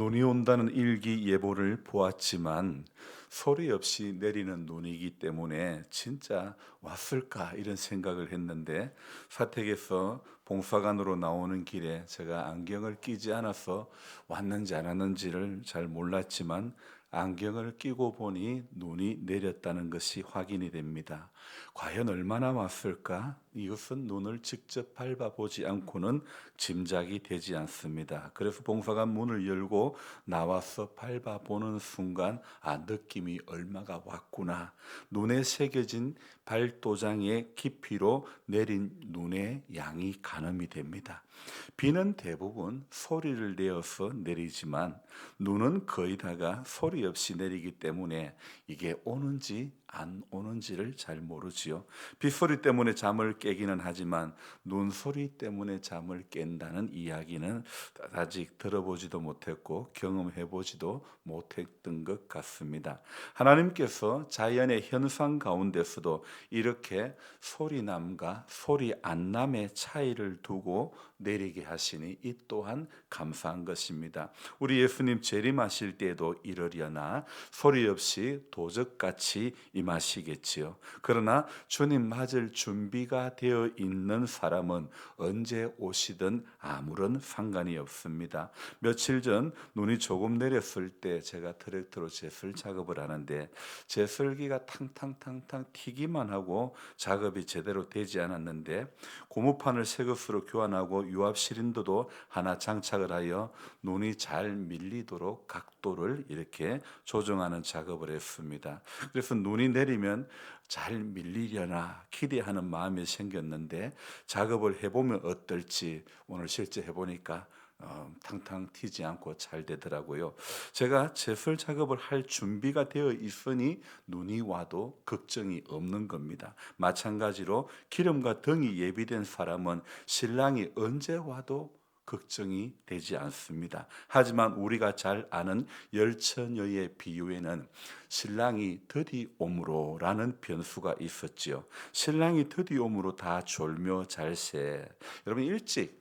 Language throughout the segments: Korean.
눈이 온다는 일기예보를 보았지만 소리 없이 내리는 눈이기 때문에 진짜 왔을까 이런 생각을 했는데, 사택에서 봉사관으로 나오는 길에 제가 안경을 끼지 않아서 왔는지 안 왔는지를 잘 몰랐지만 안경을 끼고 보니 눈이 내렸다는 것이 확인이 됩니다. 과연 얼마나 왔을까? 이것은 눈을 직접 밟아보지 않고는 짐작이 되지 않습니다. 그래서 봉사관 문을 열고 나와서 밟아보는 순간, 느낌이 얼마가 왔구나. 눈에 새겨진 발도장의 깊이로 내린 눈의 양이 가늠이 됩니다. 비는 대부분 소리를 내어서 내리지만 눈은 거의 다가 소리 없이 내리기 때문에 이게 오는지 안 오는지를 잘 모르지요. 빗소리 때문에 잠을 깨기는 하지만 눈소리 때문에 잠을 깬다는 이야기는 아직 들어보지도 못했고 경험해 보지도 못했던 것 같습니다. 하나님께서 자연의 현상 가운데서도 이렇게 소리남과 소리 안남의 차이를 두고 내리게 하시니 이 또한 감사한 것입니다. 우리 예수님 재림하실 때에도 이러려나 소리 없이 도적같이 임하시겠지요. 그러나 주님 맞을 준비가 되어 있는 사람은 언제 오시든 아무런 상관이 없습니다. 며칠 전 눈이 조금 내렸을 때 제가 트랙터로 제설 작업을 하는데 제설기가 탕탕탕탕 튀기만 하고 작업이 제대로 되지 않았는데, 고무판을 새 것으로 교환하고 유압 시린더도 하나 장착을 하여 눈이 잘 밀리도록 각도를 이렇게 조정하는 작업을 했습니다. 그래서 눈이 내리면 잘 밀리려나 기대하는 마음이 생겼는데, 작업을 해보면 어떨지 오늘 실제 해보니까 탕탕 튀지 않고 잘 되더라고요. 제가 제설 작업을 할 준비가 되어 있으니 눈이 와도 걱정이 없는 겁니다. 마찬가지로 기름과 등이 예비된 사람은 신랑이 언제 와도 걱정이 되지 않습니다. 하지만 우리가 잘 아는 열처녀의 비유에는 신랑이 드디 오므로라는 변수가 있었지요. 신랑이 드디 오므로 다 졸며 잘세. 여러분,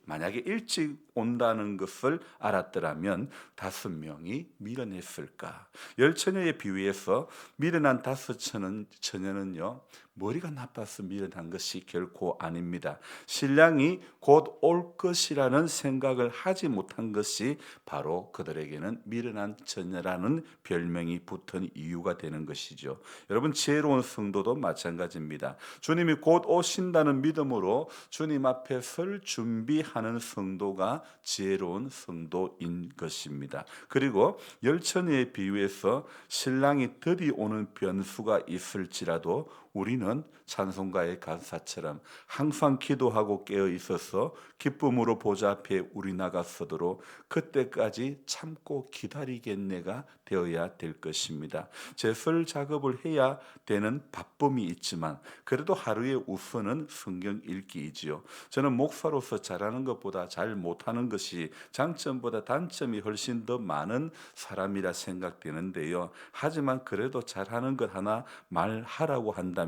만약에 일찍 온다는 것을 알았더라면 5명이 밀어냈을까? 열처녀의 비유에서 밀어난 5처녀는요, 머리가 나빠서 밀어난 것이 결코 아닙니다. 신랑이 곧 올 것이라는 생각을 하지 못한 것이 바로 그들에게는 밀어난 처녀라는 별명이 붙은 이유가 되는 것이죠. 여러분, 지혜로운 성도도 마찬가지입니다. 주님이 곧 오신다는 믿음으로 주님 앞에 설 준비하는 성도가 지혜로운 성도인 것입니다. 그리고 열처녀의 비유에서 신랑이 들이 오는 변수가 있을지라도 우리는 찬송가의 가사처럼 항상 기도하고 깨어 있어서 기쁨으로 보좌 앞에 우리 나가서도록 그때까지 참고 기다리겠네가 되어야 될 것입니다. 제설 작업을 해야 되는 바쁨이 있지만 그래도 하루의 우선은 성경 읽기이지요. 저는 목사로서 잘하는 것보다 잘 못하는 것이 장점보다 단점이 훨씬 더 많은 사람이라 생각되는데요. 하지만 그래도 잘하는 것 하나 말하라고 한다면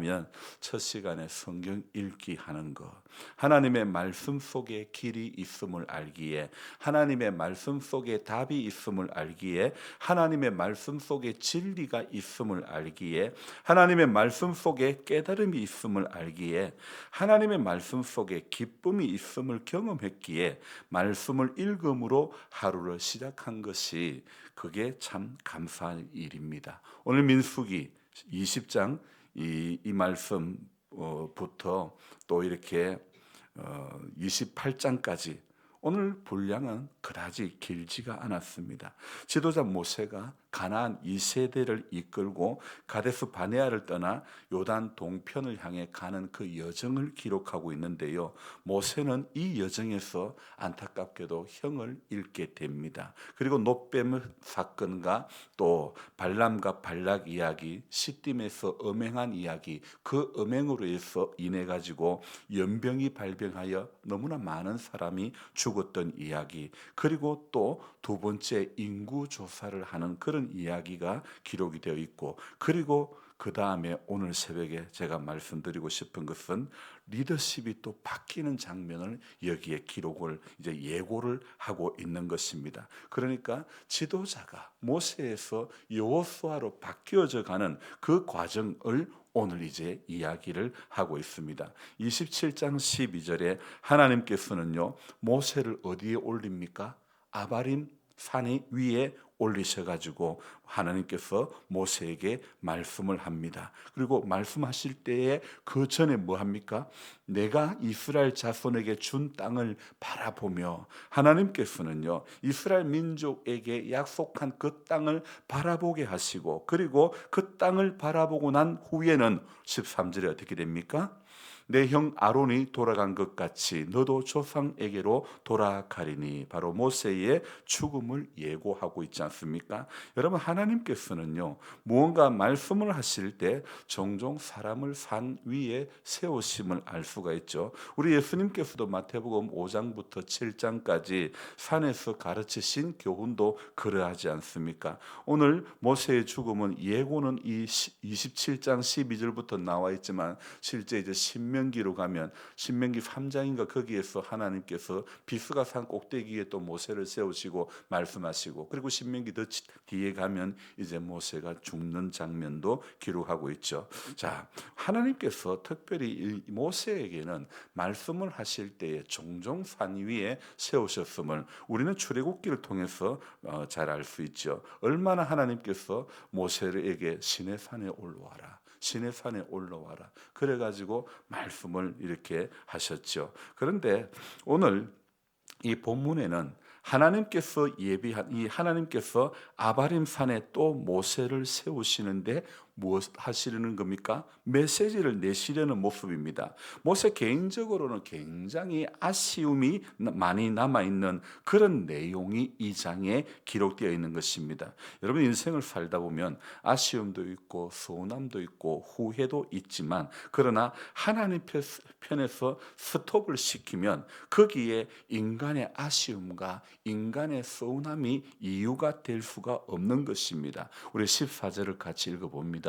첫 시간에 성경 읽기 하는 것, 하나님의 말씀 속에 길이 있음을 알기에, 하나님의 말씀 속에 답이 있음을 알기에, 하나님의 말씀 속에 진리가 있음을 알기에, 하나님의 말씀 속에 깨달음이 있음을 알기에, 하나님의 말씀 속에 기쁨이 있음을 경험했기에 말씀을 읽음으로 하루를 시작한 것이, 그게 참 감사한 일입니다. 오늘 민수기 20장 이 말씀부터 또 이렇게 28장까지 오늘 분량은 그다지 길지가 않았습니다. 지도자 모세가 가나안 2세대를 이끌고 가데스 바네아를 떠나 요단 동편을 향해 가는 그 여정을 기록하고 있는데요. 모세는 이 여정에서 안타깝게도 형을 잃게 됩니다. 그리고 노뱀 사건과 또 발람과 발락 이야기, 시딤에서 음행한 이야기, 그 음행으로 인해 가지고 연병이 발병하여 너무나 많은 사람이 죽었던 이야기, 그리고 또 두 번째 인구 조사를 하는 그런 이야기가 기록이 되어 있고, 그리고 그 다음에 오늘 새벽에 제가 말씀드리고 싶은 것은 리더십이 또 바뀌는 장면을 여기에 기록을 이제 예고를 하고 있는 것입니다. 그러니까 지도자가 모세에서 여호수아로 바뀌어져 가는 그 과정을 오늘 이제 이야기를 하고 있습니다. 27장 12절에 하나님께서는요, 모세를 어디에 올립니까? 아바림 산이 위에 올리셔가지고 하나님께서 모세에게 말씀을 합니다. 그리고 말씀하실 때에 그 전에 뭐 합니까? 내가 이스라엘 자손에게 준 땅을 바라보며, 하나님께서는요 이스라엘 민족에게 약속한 그 땅을 바라보게 하시고, 그리고 그 땅을 바라보고 난 후에는 13절에 어떻게 됩니까? 내 형 아론이 돌아간 것 같이 너도 조상에게로 돌아가리니, 바로 모세의 죽음을 예고하고 있지 않습니까? 여러분, 하나님께서는요 무언가 말씀을 하실 때 종종 사람을 산 위에 세우심을 알 수가 있죠. 우리 예수님께서도 마태복음 5장부터 7장까지 산에서 가르치신 교훈도 그러하지 않습니까? 오늘 모세의 죽음은 예고는 이 27장 12절부터 나와 있지만, 실제 이제 신명기로 가면 신명기 3장인가 거기에서 하나님께서 비스가 산 꼭대기에 또 모세를 세우시고 말씀하시고, 그리고 신명기 더 뒤에 가면 이제 모세가 죽는 장면도 기록하고 있죠. 자, 하나님께서 특별히 이 모세에게는 말씀을 하실 때에 종종 산 위에 세우셨음을 우리는 출애굽기를 통해서 잘 알 수 있죠. 얼마나 하나님께서 모세에게 시내 산에 올라와라, 시내 산에 올라와라, 그래가지고 말씀을 이렇게 하셨죠. 그런데 오늘 이 본문에는 하나님께서 예비한 이 하나님께서 아바림 산에 또 모세를 세우시는데 무엇 하시려는 겁니까? 메시지를 내시려는 모습입니다. 모세 개인적으로는 굉장히 아쉬움이 많이 남아있는 그런 내용이 이 장에 기록되어 있는 것입니다. 여러분, 인생을 살다 보면 아쉬움도 있고 서운함도 있고 후회도 있지만, 그러나 하나님 편에서 스톱을 시키면 거기에 인간의 아쉬움과 인간의 서운함이 이유가 될 수가 없는 것입니다. 우리 14절을 같이 읽어봅니다.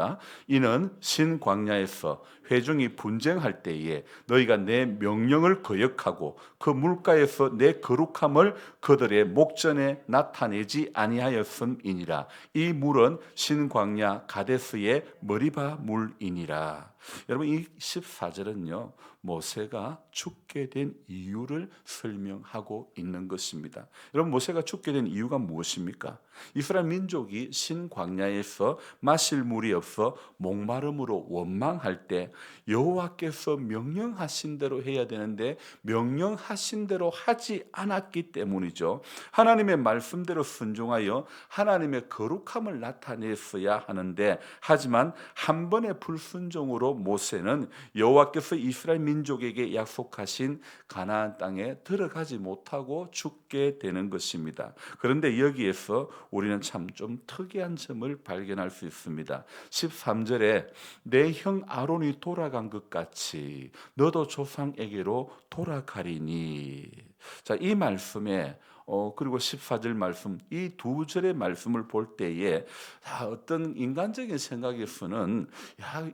이는 신광야에서 회중이 분쟁할 때에 너희가 내 명령을 거역하고 그 물가에서 내 거룩함을 그들의 목전에 나타내지 아니하였음이니라. 이 물은 신광야 가데스의 머리바 물이니라. 여러분, 이 14절은요 모세가 죽게 된 이유를 설명하고 있는 것입니다. 여러분, 모세가 죽게 된 이유가 무엇입니까? 이스라엘 민족이 신광야에서 마실 물이 없어 목마름으로 원망할 때 여호와께서 명령하신 대로 해야 되는데 명령하신 대로 하지 않았기 때문이죠. 하나님의 말씀대로 순종하여 하나님의 거룩함을 나타냈어야 하는데, 하지만 한 번의 불순종으로 모세는 여호와께서 이스라엘 민족에게 약속하신 가나안 땅에 들어가지 못하고 죽게 되는 것입니다. 그런데 여기에서 우리는 참 좀 특이한 점을 발견할 수 있습니다. 13절에 내 형 아론이 돌아간 것 같이 너도 조상에게로 돌아가리니. 자, 이 말씀에 그리고 14절 말씀, 이 두 절의 말씀을 볼 때에 어떤 인간적인 생각에서는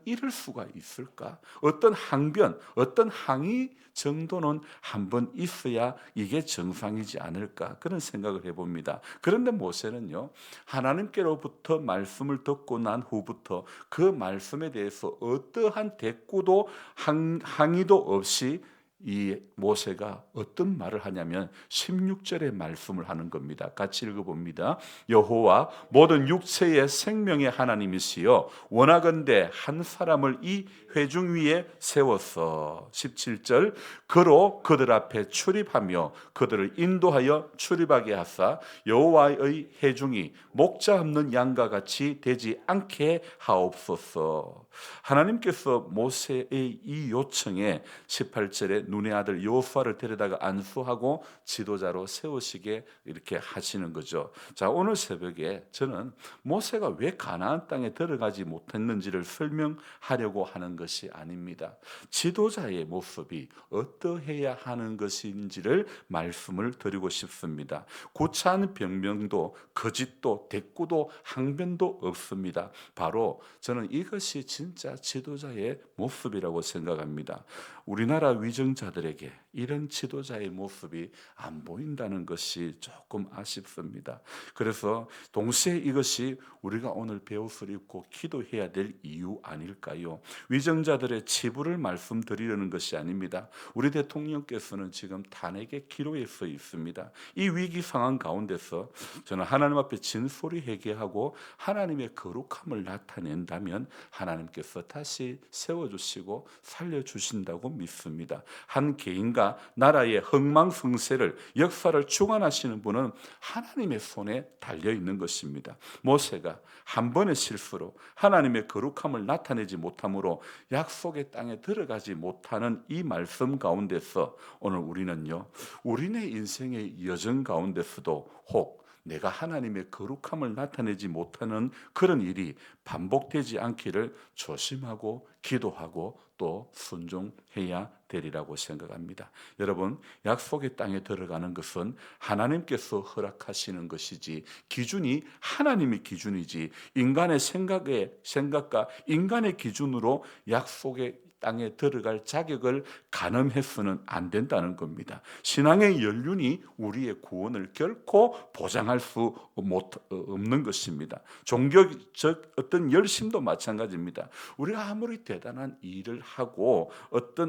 이럴 수가 있을까? 어떤 항변, 어떤 항의 정도는 한번 있어야 이게 정상이지 않을까? 그런 생각을 해봅니다. 그런데 모세는요 하나님께로부터 말씀을 듣고 난 후부터 그 말씀에 대해서 어떠한 대꾸도 항의도 없이 이 모세가 어떤 말을 하냐면 16절의 말씀을 하는 겁니다. 같이 읽어봅니다. 여호와 모든 육체의 생명의 하나님이시여 원하건대 한 사람을 이 회중 위에 세워서 17절 그로 그들 앞에 출입하며 그들을 인도하여 출입하게 하사 여호와의 회중이 목자 없는 양과 같이 되지 않게 하옵소서. 하나님께서 모세의 이 요청에 18절에 눈의 아들 여호수아를 데려다가 안수하고 지도자로 세우시게 이렇게 하시는 거죠. 자, 오늘 새벽에 저는 모세가 왜 가나안 땅에 들어가지 못했는지를 설명하려고 하는 것이 아닙니다. 지도자의 모습이 어떠해야 하는 것인지를 말씀을 드리고 싶습니다. 고찬 변명도 거짓도 대꾸도 항변도 없습니다. 바로 저는 이것이 진짜 지도자의 모습이라고 생각합니다. 우리나라 위정자들에게 이런 지도자의 모습이 안 보인다는 것이 조금 아쉽습니다. 그래서 동시에 이것이 우리가 오늘 배옷을 입고 기도해야 될 이유 아닐까요? 위정자들의 치부를 말씀드리려는 것이 아닙니다. 우리 대통령께서는 지금 탄핵의 기로에 서 있습니다. 이 위기 상황 가운데서 저는 하나님 앞에 진솔히 회개하고 하나님의 거룩함을 나타낸다면 하나님께서 다시 세워주시고 살려주신다고 믿습니다. 한 개인과 나라의 흥망성쇠를 역사를 주관하시는 분은 하나님의 손에 달려 있는 것입니다. 모세가 한 번의 실수로 하나님의 거룩함을 나타내지 못함으로 약속의 땅에 들어가지 못하는 이 말씀 가운데서 오늘 우리는요, 우리네 인생의 여정 가운데서도 혹 내가 하나님의 거룩함을 나타내지 못하는 그런 일이 반복되지 않기를 조심하고 기도하고 또 순종해야 되리라고 생각합니다. 여러분, 약속의 땅에 들어가는 것은 하나님께서 허락하시는 것이지 기준이 하나님의 기준이지 인간의 생각과 인간의 기준으로 약속의 땅에 들어갈 자격을 가늠해서는 안 된다는 겁니다. 신앙의 연륜이 우리의 구원을 결코 보장할 수 없는 것입니다. 종교적 어떤 열심도 마찬가지입니다. 우리가 아무리 대단한 일을 하고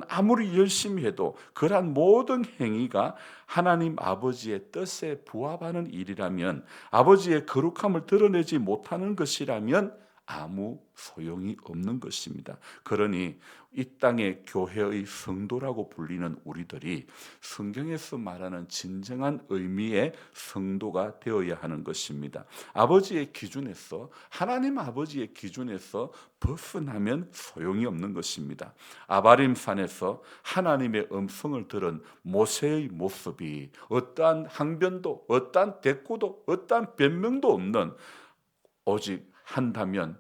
아무리 열심히 해도 그러한 모든 행위가 하나님 아버지의 뜻에 부합하는 일이라면, 아버지의 거룩함을 드러내지 못하는 것이라면 아무 소용이 없는 것입니다. 그러니 이 땅의 교회의 성도라고 불리는 우리들이 성경에서 말하는 진정한 의미의 성도가 되어야 하는 것입니다. 아버지의 기준에서, 하나님 아버지의 기준에서 벗어나면 소용이 없는 것입니다. 아바림 산에서 하나님의 음성을 들은 모세의 모습이 어떠한 항변도, 어떠한 대꾸도, 어떠한 변명도 없는, 오직 한다면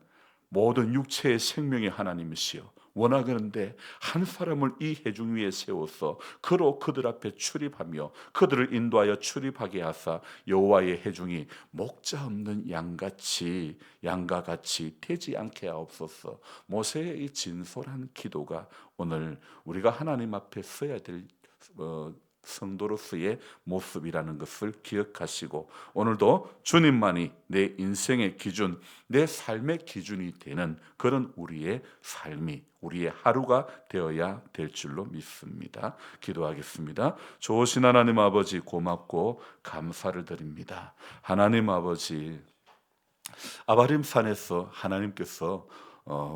모든 육체의 생명의 하나님이시여, 원하건대 한 사람을 이 회중 위에 세워서 그로 그들 앞에 출입하며 그들을 인도하여 출입하게 하사 여호와의 회중이 목자 없는 양과 같이 되지 않게 하옵소서. 모세의 이 진솔한 기도가 오늘 우리가 하나님 앞에 서야 될 성도로서의 모습이라는 것을 기억하시고, 오늘도 주님만이 내 인생의 기준, 내 삶의 기준이 되는 그런 우리의 삶이, 우리의 하루가 되어야 될 줄로 믿습니다. 기도하겠습니다. 좋으신 하나님 아버지, 고맙고 감사를 드립니다. 하나님 아버지, 아바림 산에서 하나님께서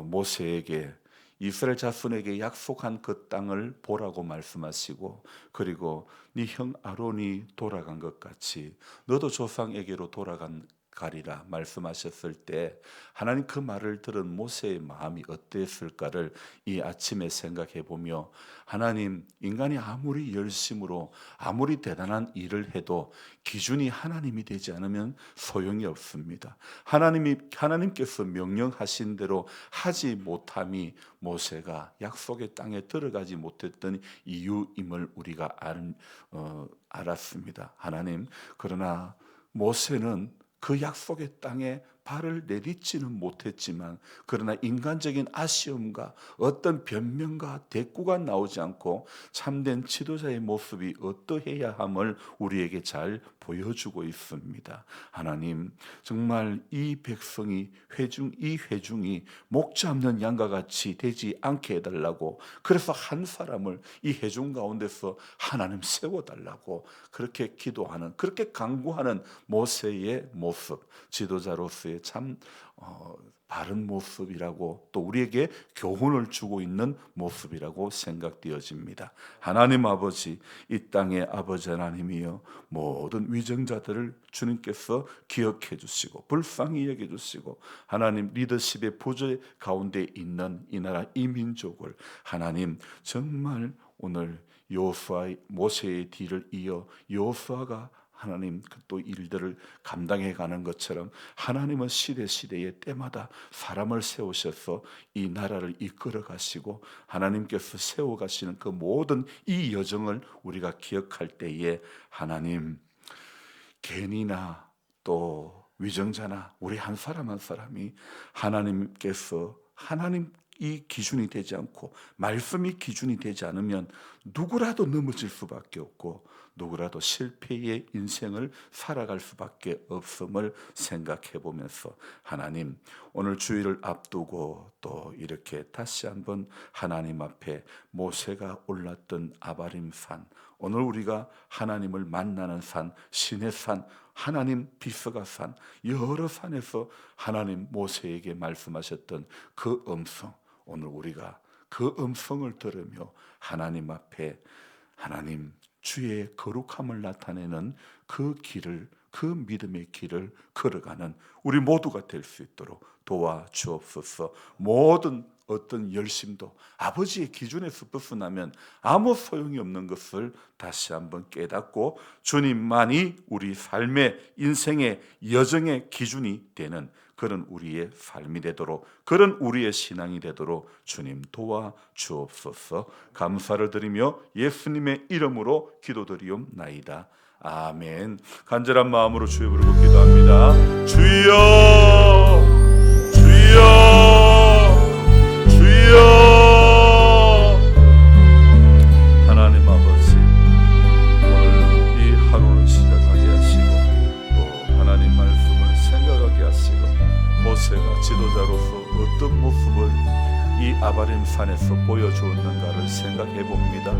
모세에게 이스라엘 자손에게 약속한 그 땅을 보라고 말씀하시고, 그리고 네 형 아론이 돌아간 것 같이 너도 조상에게로 가리라 말씀하셨을 때 하나님 그 말을 들은 모세의 마음이 어땠을까를 이 아침에 생각해 보며, 하나님, 인간이 아무리 열심으로 아무리 대단한 일을 해도 기준이 하나님이 되지 않으면 소용이 없습니다. 하나님께서 명령하신 대로 하지 못함이 모세가 약속의 땅에 들어가지 못했던 이유임을 우리가 알았습니다. 하나님, 그러나 모세는 그 약속의 땅에 발을 내딛지는 못했지만, 그러나 인간적인 아쉬움과 어떤 변명과 대꾸가 나오지 않고 참된 지도자의 모습이 어떠해야 함을 우리에게 잘 보여주고 있습니다. 하나님, 정말 이 백성이 이 회중이 목자 없는 양과 같이 되지 않게 해달라고, 그래서 한 사람을 이 회중 가운데서 하나님 세워달라고 그렇게 기도하는, 그렇게 간구하는 모세의 모습, 지도자로서의 참 바른 모습이라고, 또 우리에게 교훈을 주고 있는 모습이라고 생각되어집니다. 하나님 아버지, 이 땅의 아버지 하나님이여, 모든 위정자들을 주님께서 기억해 주시고 불쌍히 여겨 주시고, 하나님 리더십의 부재 가운데 있는 이 나라 이 민족을 하나님 정말 오늘 모세의 뒤를 이어 여호수아가 하나님 또 일들을 감당해 가는 것처럼 하나님은 시대에 때마다 사람을 세우셔서 이 나라를 이끌어 가시고 하나님께서 세워 가시는 그 모든 이 여정을 우리가 기억할 때에 하나님 개인이나 또 위정자나 우리 한 사람 한 사람이 하나님께서 이 기준이 되지 않고 말씀이 기준이 되지 않으면 누구라도 넘어질 수밖에 없고 누구라도 실패의 인생을 살아갈 수밖에 없음을 생각해 보면서 하나님 오늘 주일을 앞두고 또 이렇게 다시 한번 하나님 앞에 모세가 올랐던 아바림 산, 오늘 우리가 하나님을 만나는 산, 신의 산, 하나님 비스가 산, 여러 산에서 하나님 모세에게 말씀하셨던 그 음성, 오늘 우리가 그 음성을 들으며 하나님 앞에 하나님 주의 거룩함을 나타내는 그 길을, 그 믿음의 길을 걸어가는 우리 모두가 될 수 있도록 도와주옵소서. 모든 어떤 열심도 아버지의 기준에서 벗어나면 아무 소용이 없는 것을 다시 한번 깨닫고 주님만이 우리 삶의 인생의 여정의 기준이 되는 그런 우리의 삶이 되도록, 그런 우리의 신앙이 되도록 주님 도와주옵소서. 감사를 드리며 예수님의 이름으로 기도드리옵나이다. 아멘. 간절한 마음으로 주여 부르고 기도합니다. 주여, 주여, 주여. 하나님 아버지, 오늘 이 하루를 시작하게 하시고 또 하나님 말씀을 생각하게 하시고 모세가 지도자로서 어떤 모습을 이 아바림 산에서 보여주었는가를 생각해 봅니다.